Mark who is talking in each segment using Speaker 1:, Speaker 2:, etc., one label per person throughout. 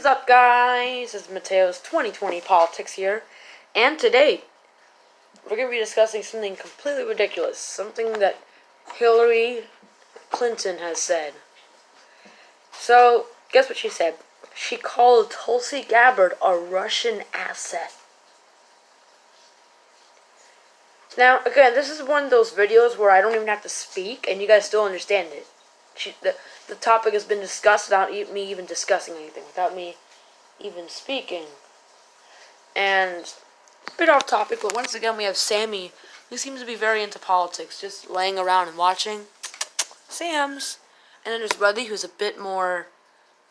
Speaker 1: What's up, guys? This is Mateo's 2020 Politics here, and today we're going to be discussing something completely ridiculous, something that Hillary Clinton has said. So, guess what she said? She called Tulsi Gabbard a Russian asset. Now, again, this is one of those videos where I don't even have to speak, and you guys still understand it. The topic has been discussed without me even discussing anything, without me even speaking. And a bit off topic, but once again we have Sammy, who seems to be very into politics, just laying around and watching. Sam's. And then there's Buddy, who's a bit more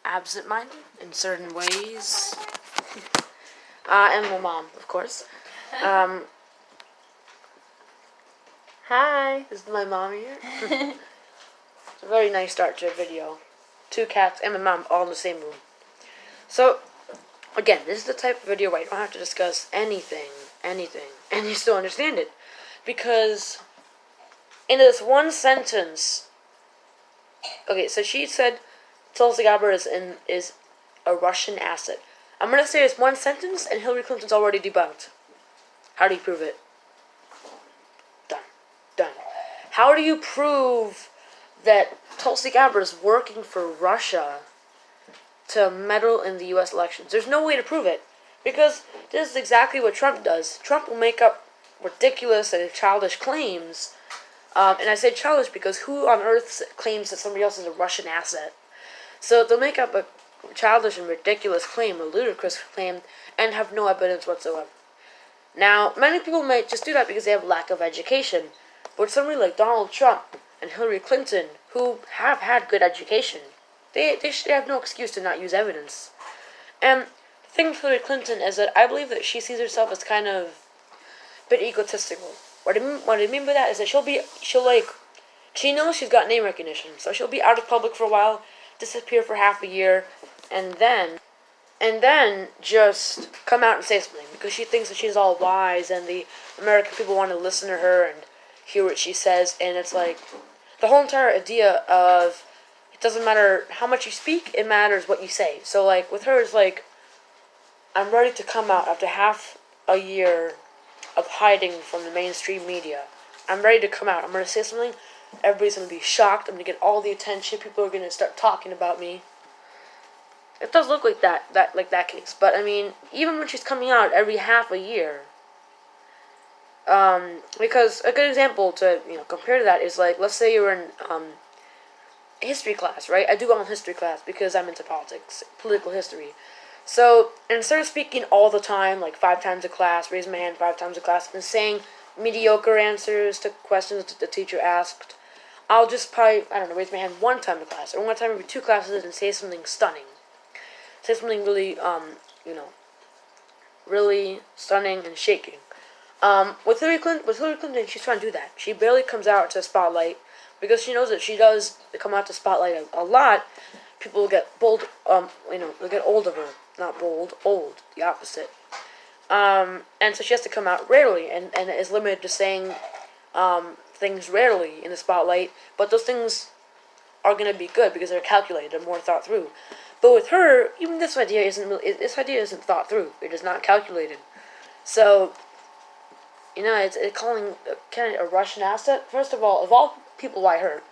Speaker 1: absent-minded in certain ways. And my mom, of course. Hi, this is my mom here. It's a very nice start to a video. 2 cats and my mom all in the same room. So, again, this is the type of video where you don't have to discuss anything, and you still understand it. Because in this one sentence, okay, so she said Tulsi Gabbard is a Russian asset. I'm going to say this one sentence, and Hillary Clinton's already debunked. How do you prove it? Done. How do you prove that Tulsi Gabbard is working for Russia to meddle in the U.S. elections? There's no way to prove it, because this is exactly what Trump does. Trump will make up ridiculous and childish claims, and I say childish because who on earth claims that somebody else is a Russian asset? So they'll make up a childish and ridiculous claim, a ludicrous claim, and have no evidence whatsoever. Now, many people might just do that because they have lack of education, but somebody like Donald Trump and Hillary Clinton, who have had good education, they should have no excuse to not use evidence. And the thing with Hillary Clinton is that I believe that she sees herself as kind of a bit egotistical. What I mean by that is that she knows she's got name recognition, so she'll be out of public for a while, disappear for half a year, and then just come out and say something, because she thinks that she's all wise, and the American people want to listen to her and hear what she says, and it's like, the whole entire idea of, it doesn't matter how much you speak, it matters what you say. So, like, with her, it's like, I'm ready to come out after half a year of hiding from the mainstream media. I'm ready to come out. I'm going to say something, everybody's going to be shocked, I'm going to get all the attention, people are going to start talking about me. It does look like that case, but, I mean, even when she's coming out every half a year, because a good example to, compare to that is, like, let's say you're in, history class, right? I do well in history class because I'm into politics, political history. So, instead of speaking all the time, like 5 times a class, raise my hand 5 times a class, and saying mediocre answers to questions that the teacher asked, I'll just probably, raise my hand 1 time a class, or 1 time every 2 classes and say something stunning. Say something really, really stunning and shaking. With Hillary Clinton, she's trying to do that. She barely comes out to the spotlight, because she knows that she does come out to spotlight a lot. People will get bold, they'll get old of her. Not bold, old, the opposite. And so she has to come out rarely, and is limited to saying, things rarely in the spotlight, but those things are going to be good, because they're calculated and more thought through. But with her, even this idea isn't thought through. It is not calculated. So, it's calling Kennedy a Russian asset. First of all people, why her?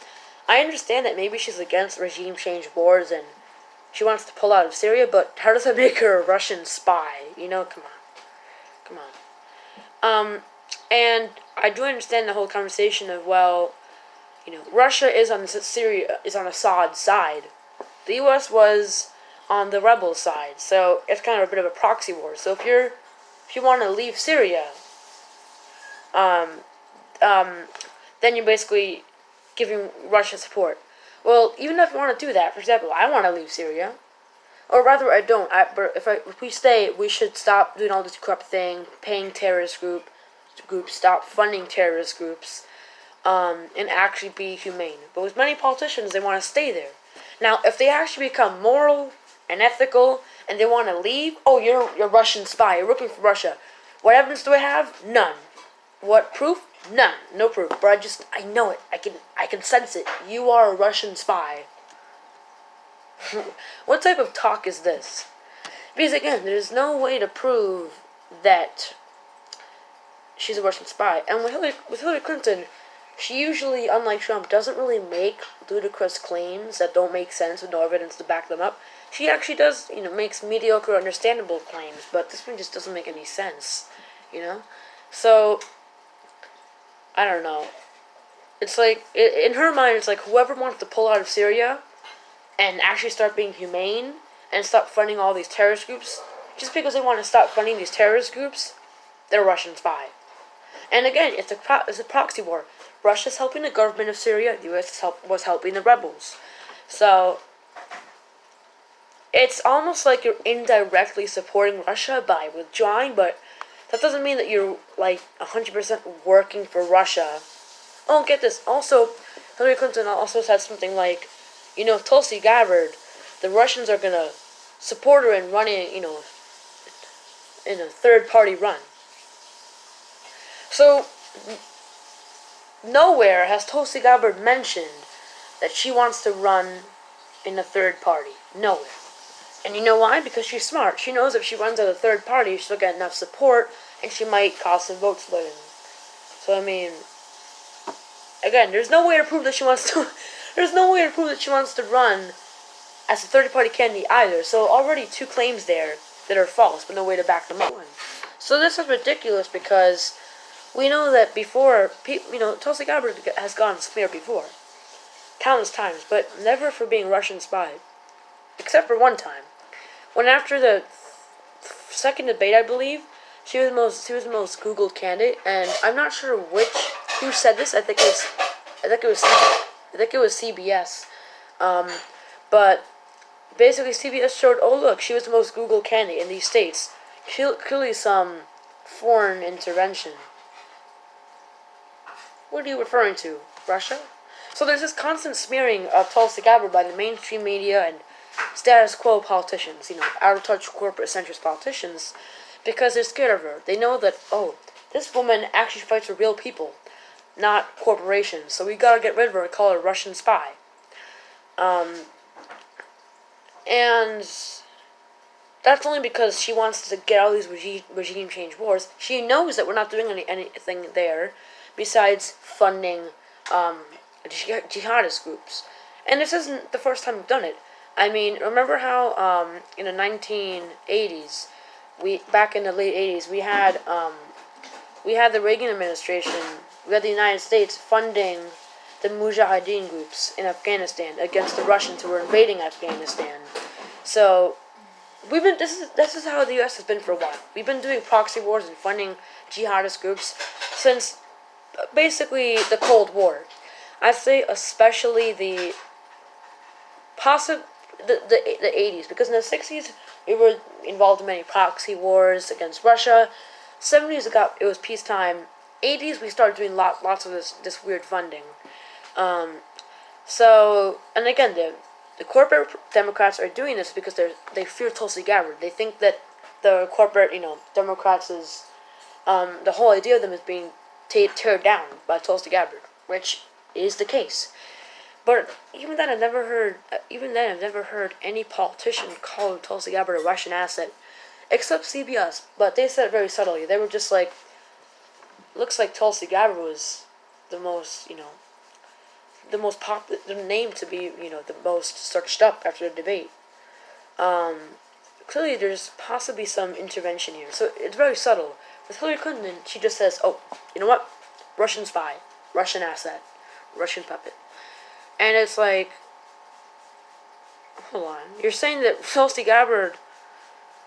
Speaker 1: I understand that maybe she's against regime change wars and she wants to pull out of Syria, but how does that make her a Russian spy? Come on. And I do understand the whole conversation of, Russia is on Assad's side. The U.S. was on the rebel side, so it's kind of a bit of a proxy war. So if you want to leave Syria, then you're basically giving Russia support. Well, even if you want to do that, for example, I want to leave Syria, or rather I don't. But if we stay, we should stop doing all this corrupt thing, paying terrorist groups, stop funding terrorist groups, and actually be humane. But with many politicians, they want to stay there. Now, if they actually become moral and ethical, and they want to leave, you're a Russian spy, you're working for Russia. What evidence do I have? None. What proof? None. No proof. But I know it. I can sense it. You are a Russian spy. What type of talk is this? Because again, there's no way to prove that she's a Russian spy. And with Hillary Clinton, she usually, unlike Trump, doesn't really make ludicrous claims that don't make sense with no evidence to back them up. She actually does, makes mediocre, understandable claims, but this one just doesn't make any sense, So, I don't know. It's like, in her mind, it's like whoever wants to pull out of Syria and actually start being humane and stop funding all these terrorist groups, just because they want to stop funding these terrorist groups, they're a Russian spy. And again, it's a proxy war. Russia's helping the government of Syria. The U.S. was helping the rebels. So, it's almost like you're indirectly supporting Russia by withdrawing, but that doesn't mean that you're, 100% working for Russia. Oh, get this. Also, Hillary Clinton also said something like, Tulsi Gabbard, the Russians are going to support her in running, in a third-party run. So, nowhere has Tulsi Gabbard mentioned that she wants to run in a third party. Nowhere. And you know why? Because she's smart. She knows if she runs as a third party, she'll get enough support, and she might cause some vote splitting. So, again, there's no way to prove that she wants to... There's no way to prove that she wants to run as a third-party candidate either. So, already 2 claims there that are false, but no way to back them up. So, this is ridiculous because... we know that before, Tulsi Gabbard has gone smeared before. Countless times, but never for being Russian spy. Except for one time. When after the second debate, I believe, she was the most Googled candidate, and I'm not sure who said this. I think it was CBS. But basically CBS showed, oh look, she was the most Googled candidate in these states. Clearly some foreign intervention. What are you referring to? Russia? So there's this constant smearing of Tulsi Gabbard by the mainstream media and status quo politicians, out-of-touch corporate centrist politicians, because they're scared of her. They know that, this woman actually fights for real people, not corporations, so we gotta get rid of her and call her a Russian spy. And that's only because she wants to get all these regime change wars. She knows that we're not doing anything there, besides funding jihadist groups. And this isn't the first time we've done it. Remember how in the 1980s, back in the late 80s, we had the Reagan administration, we had the United States funding the Mujahideen groups in Afghanistan against the Russians who were invading Afghanistan. So, this is how the U.S. has been for a while. We've been doing proxy wars and funding jihadist groups since basically the Cold War. I'd say especially the 80s, because in the 60s we were involved in many proxy wars against Russia. 70s it was peacetime. 80s we started doing lots of this weird funding. So, and again, the corporate Democrats are doing this because they fear Tulsi Gabbard. They think that the corporate Democrats is the whole idea of them is being teared down by Tulsi Gabbard, which is the case. But even then, I've never heard any politician call Tulsi Gabbard a Russian asset, except CBS. But they said it very subtly. They were just like, looks like Tulsi Gabbard was the most, the most popular name to be, the most searched up after the debate. Clearly, there's possibly some intervention here. So it's very subtle. With Hillary Clinton, she just says, oh, you know what? Russian spy, Russian asset, Russian puppet. And it's like, hold on. You're saying that Tulsi Gabbard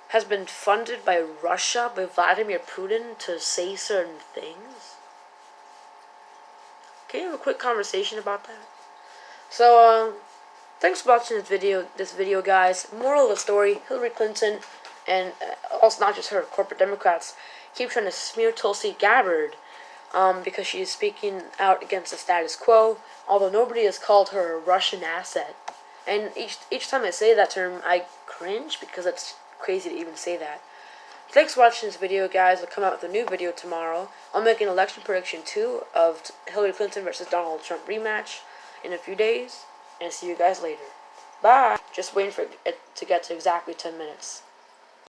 Speaker 1: has been funded by Russia, by Vladimir Putin, to say certain things? Can you have a quick conversation about that? So, thanks for watching this video, guys. Moral of the story, Hillary Clinton, and also not just her, corporate Democrats, keep trying to smear Tulsi Gabbard because she is speaking out against the status quo, although nobody has called her a Russian asset. And each time I say that term, I cringe because it's crazy to even say that. Thanks for watching this video, guys. I'll come out with a new video tomorrow. I'll make an election prediction, too, of Hillary Clinton versus Donald Trump rematch in a few days. And see you guys later. Bye! Just waiting for it to get to exactly 10 minutes.